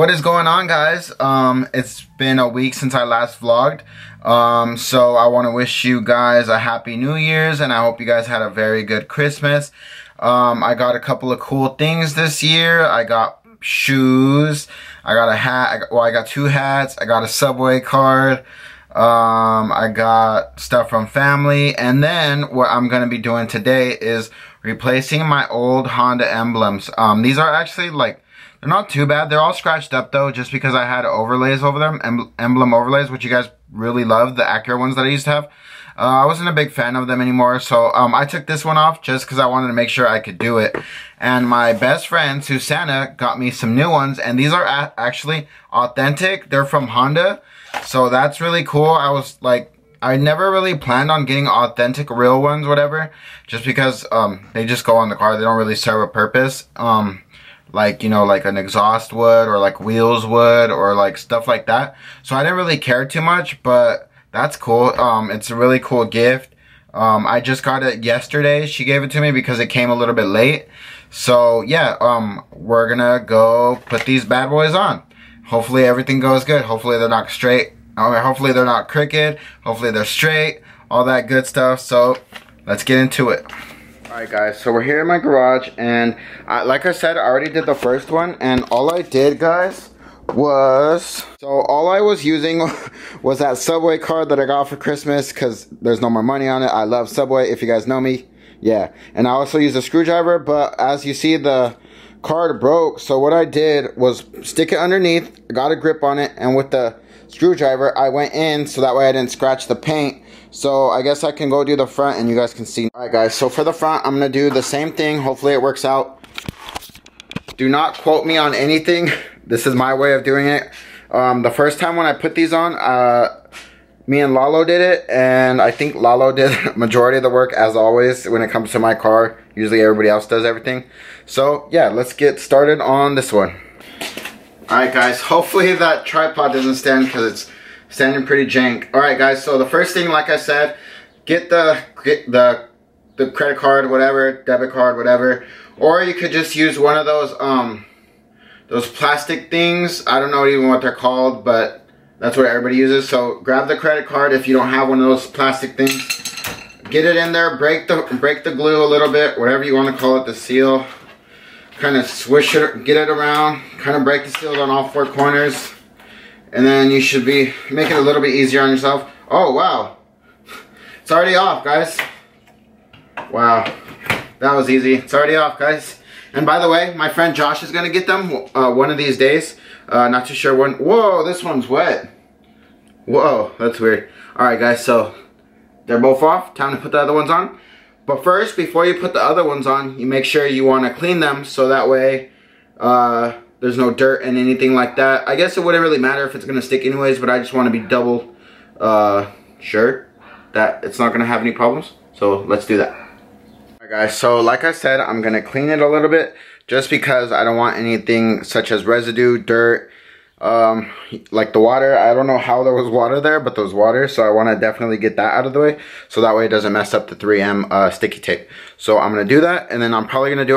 What is going on, guys? It's been a week since I last vlogged. So I want to wish you guys a happy New Year's, and I hope you guys had a very good Christmas. I got a couple of cool things this year. I got shoes, I got a hat, I got two hats, I got a Subway card, I got stuff from family, and then what I'm going to be doing today is replacing my old Honda Emblems. These are actually like, they're not too bad. They're all scratched up though, just because I had overlays over them, emblem overlays, which you guys really love, the accurate ones that I used to have. I wasn't a big fan of them anymore, so I took this one off just because I wanted to make sure I could do it. And my best friend, Susanna, got me some new ones, and these are actually authentic. They're from Honda, so that's really cool. I was like, I never really planned on getting authentic, real ones, whatever, just because they just go on the car. They don't really serve a purpose. Like, you know, like an exhaust would, or like wheels would, or like stuff like that. So I didn't really care too much, but that's cool. It's a really cool gift. I just got it yesterday. She gave it to me because it came a little bit late. So yeah, we're gonna go put these bad boys on. Hopefully everything goes good. Hopefully they're not straight. Hopefully they're not crooked. Hopefully they're straight. All that good stuff. So let's get into it. Alright guys, so we're here in my garage, and like I said, I already did the first one, and all I did, guys, was, so all I was using was that Subway card that I got for Christmas, because there's no more money on it. I love Subway, if you guys know me. Yeah, and I also used a screwdriver, but as you see, the card broke, so what I did was stick it underneath, got a grip on it, and with the screwdriver, I went in, so that way I didn't scratch the paint. So I guess I can go do the front and you guys can see. Alright guys, so for the front, I'm going to do the same thing. Hopefully it works out. Do not quote me on anything. This is my way of doing it. The first time when I put these on, me and Lalo did it. And I think Lalo did majority of the work, as always, when it comes to my car. Usually everybody else does everything. So yeah, let's get started on this one. Alright guys, hopefully that tripod doesn't stand because it's standing pretty jank. Alright guys, so the first thing, like I said, get the credit card, whatever, debit card, whatever. Or you could just use one of those plastic things. I don't know even what they're called, but that's what everybody uses. So grab the credit card if you don't have one of those plastic things. Get it in there, break the glue a little bit, whatever you want to call it, the seal. Kind of swish it, get it around, kind of break the seals on all four corners. And then you should be making it a little bit easier on yourself. Oh, wow. It's already off, guys. Wow. That was easy. It's already off, guys. And by the way, my friend Josh is going to get them one of these days. Not too sure when. Whoa, this one's wet. Whoa, that's weird. Alright, guys, so they're both off. Time to put the other ones on. But first, before you put the other ones on, you make sure you want to clean them so that way there's no dirt and anything like that. I guess it wouldn't really matter if it's going to stick anyways, but I just want to be double sure that it's not going to have any problems. So let's do that. Alright guys, so like I said, I'm going to clean it a little bit just because I don't want anything such as residue, dirt, like the water. I don't know how there was water there, but there was water, so I want to definitely get that out of the way so that way it doesn't mess up the 3M sticky tape. So I'm going to do that, and then I'm probably going to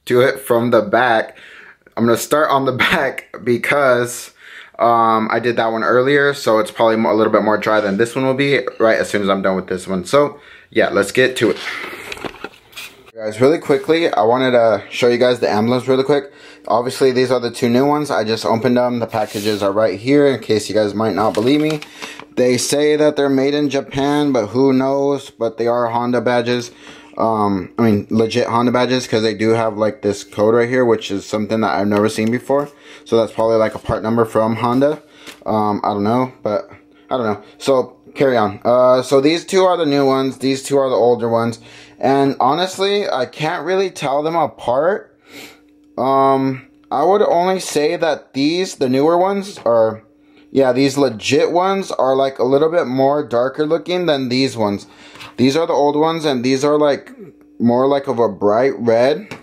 do it from the back. I'm going to start on the back because I did that one earlier, so it's probably a little bit more dry than this one will be right as soon as I'm done with this one. So yeah, let's get to it. Guys, really quickly, I wanted to show you guys the emblems really quick. Obviously, these are the two new ones. I just opened them. The packages are right here in case you guys might not believe me. They say that they're made in Japan, but who knows? But they are Honda badges. I mean, legit Honda badges, because they do have like this code right here, which is something that I've never seen before. So that's probably like a part number from Honda. I don't know, but I don't know. So carry on. So these two are the new ones. These two are the older ones. And honestly, I can't really tell them apart. I would only say that these, the newer ones, are, yeah, these legit ones are like a little bit more darker looking than these ones. These are the old ones, and these are like more like of a bright red,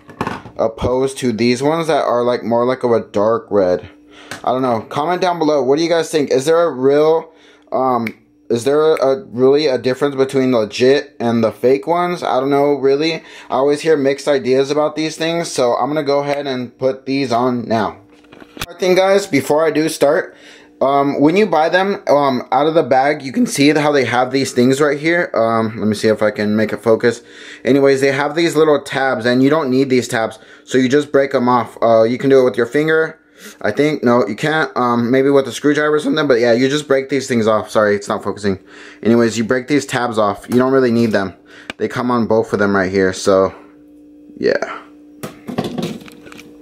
opposed to these ones that are like more like of a dark red. I don't know. Comment down below. What do you guys think? Is there a real, really a difference between legit and the fake ones? I don't know, really. I always hear mixed ideas about these things, so I'm gonna go ahead and put these on now. One thing, guys, before I do start, when you buy them out of the bag, you can see how they have these things right here. Let me see if I can make it focus. Anyways, they have these little tabs, and you don't need these tabs, so you just break them off. You can do it with your finger, I think. No, you can't. Maybe with a screwdriver or something, but yeah, you just break these things off. Sorry, it's not focusing. Anyways, you break these tabs off. You don't really need them. They come on both of them right here, so yeah.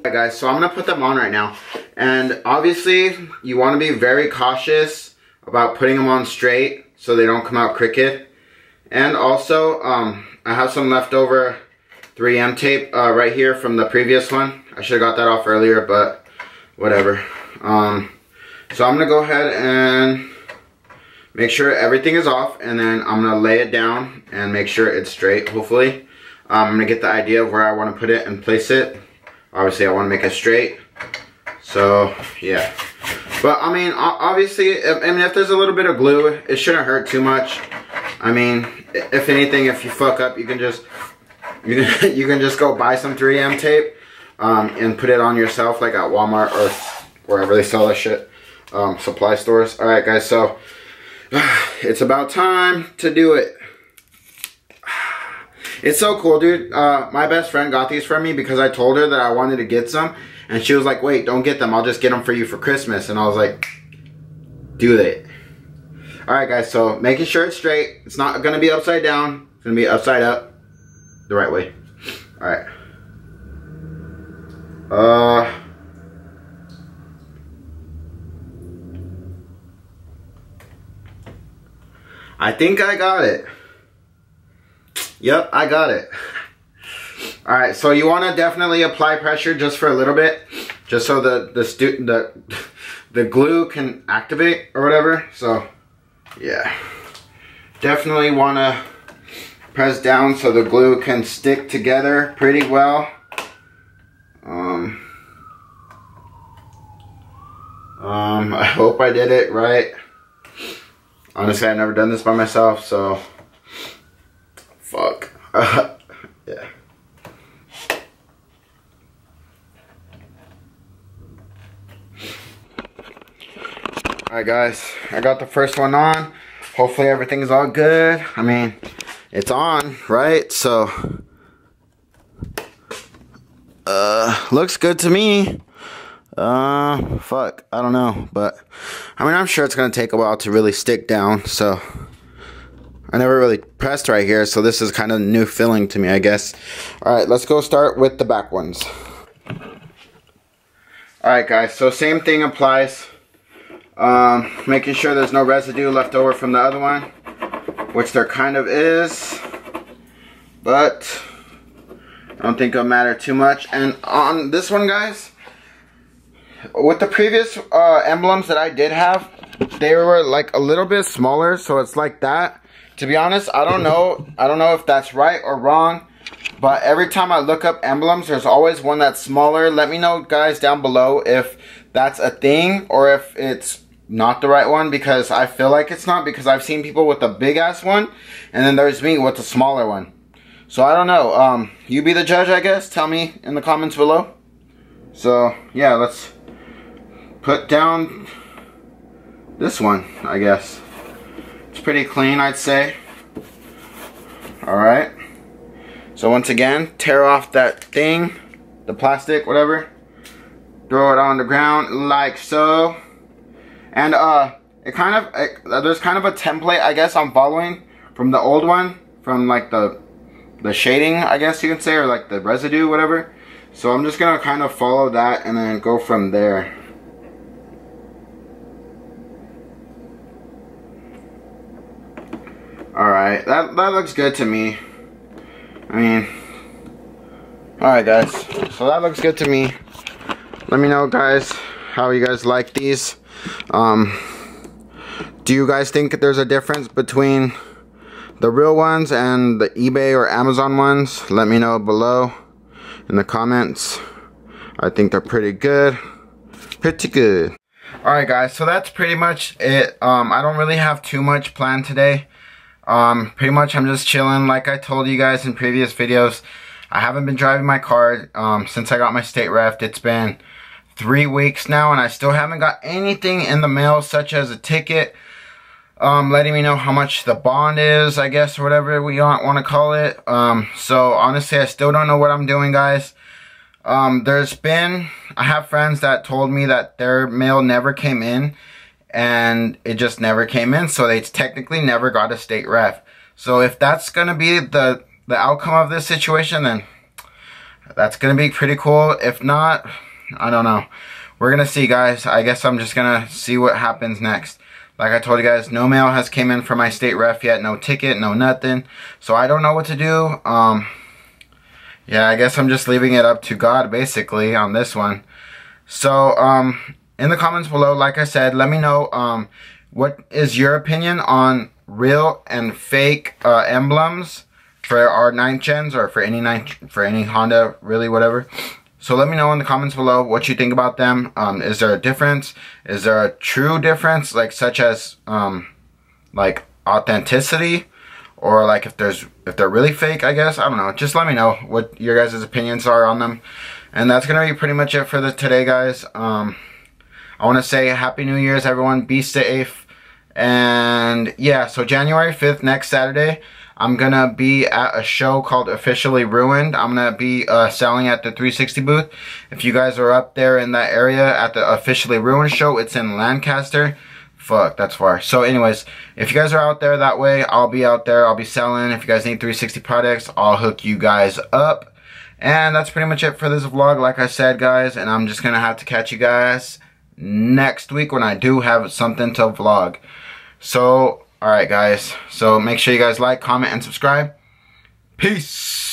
Alright guys, so I'm going to put them on right now. And obviously, you want to be very cautious about putting them on straight so they don't come out crooked. And also, I have some leftover 3M tape right here from the previous one. I should have got that off earlier, but whatever. So I'm going to go ahead and make sure everything is off, and then I'm going to lay it down and make sure it's straight, hopefully. I'm going to get the idea of where I want to put it and place it. Obviously, I want to make it straight. So, yeah. But, I mean, obviously, if there's a little bit of glue, it shouldn't hurt too much. I mean, if anything, if you fuck up, you can just go buy some 3M tape and put it on yourself, like at Walmart or wherever they sell that shit. Supply stores. Alright, guys, so it's about time to do it. It's so cool, dude. My best friend got these for me because I told her that I wanted to get some. And she was like, wait, don't get them. I'll just get them for you for Christmas. And I was like, do it. Alright, guys, so making sure it's straight. It's not going to be upside down. It's going to be upside up. The right way. Alright. I think I got it. Yep, I got it. Alright, so you want to definitely apply pressure just for a little bit, just so the glue can activate or whatever. So, yeah. Definitely want to press down so the glue can stick together pretty well. I hope I did it right. Honestly, I've never done this by myself, so fuck. Yeah. Alright guys, I got the first one on. Hopefully everything's all good. I mean, it's on, right? So looks good to me. Fuck, I don't know, but I mean, I'm sure it's gonna take a while to really stick down, so I never really pressed right here, so this is kind of a new feeling to me, I guess. Alright, let's go start with the back ones. Alright guys, so same thing applies. Making sure there's no residue left over from the other one, which there kind of is, but I don't think it'll matter too much. And on this one, guys, with the previous emblems that I did have, they were like a little bit smaller, so it's like that. To be honest, I don't know if that's right or wrong, but every time I look up emblems, there's always one that's smaller. Let me know, guys, down below if that's a thing or if it's not the right one, because I feel like it's not, because I've seen people with a big ass one and then there's me with a smaller one. So I don't know. You be the judge, I guess. Tell me in the comments below. So yeah, let's put down this one, I guess. It's pretty clean, I'd say. Alright. So once again, tear off that thing, the plastic, whatever. Throw it on the ground like so. And there's kind of a template, I guess, I'm following from the old one, from like the shading, I guess you can say, or like the residue, whatever. So I'm just gonna kind of follow that and then go from there. Alright, that looks good to me. I mean, alright guys, so that looks good to me. Let me know, guys, how you guys like these. Do you guys think there's a difference between the real ones and the eBay or Amazon ones? Let me know below in the comments. I think they're pretty good. Pretty good. Alright guys, so that's pretty much it. I don't really have too much planned today. Pretty much I'm just chilling. Like I told you guys in previous videos, I haven't been driving my car since I got my state ref. It's been 3 weeks now, and I still haven't got anything in the mail, such as a ticket letting me know how much the bond is, I guess, or whatever we want to call it. So honestly, I still don't know what I'm doing, guys. I have friends that told me that their mail never came in, and it just never came in, so they technically never got a state ref. So if that's gonna be the outcome of this situation, then that's gonna be pretty cool. If not, I don't know. We're gonna see, guys. I guess I'm just gonna see what happens next. Like I told you guys, no mail has came in for my state ref yet. No ticket, no nothing. So I don't know what to do. Yeah, I guess I'm just leaving it up to God, basically, on this one. So, in the comments below, like I said, let me know, what is your opinion on real and fake, emblems for our 9th gens, or for any Honda, really, whatever. So let me know in the comments below what you think about them. Is there a difference? Is there a true difference, like such as like authenticity, or like if they're really fake, I guess. I don't know. Just let me know what your guys' opinions are on them. And that's gonna be pretty much it for today, guys. I want to say Happy New Year's, everyone. Be safe. And yeah, so January 5th, next Saturday, I'm gonna be at a show called Officially Ruined. I'm gonna be selling at the 360 booth. If you guys are up there in that area at the Officially Ruined show, it's in Lancaster. Fuck, that's far. So anyways, if you guys are out there that way, I'll be out there. I'll be selling. If you guys need 360 products, I'll hook you guys up. And that's pretty much it for this vlog, like I said, guys. And I'm just gonna have to catch you guys next week when I do have something to vlog. So alright, guys, so make sure you guys like, comment, and subscribe. Peace!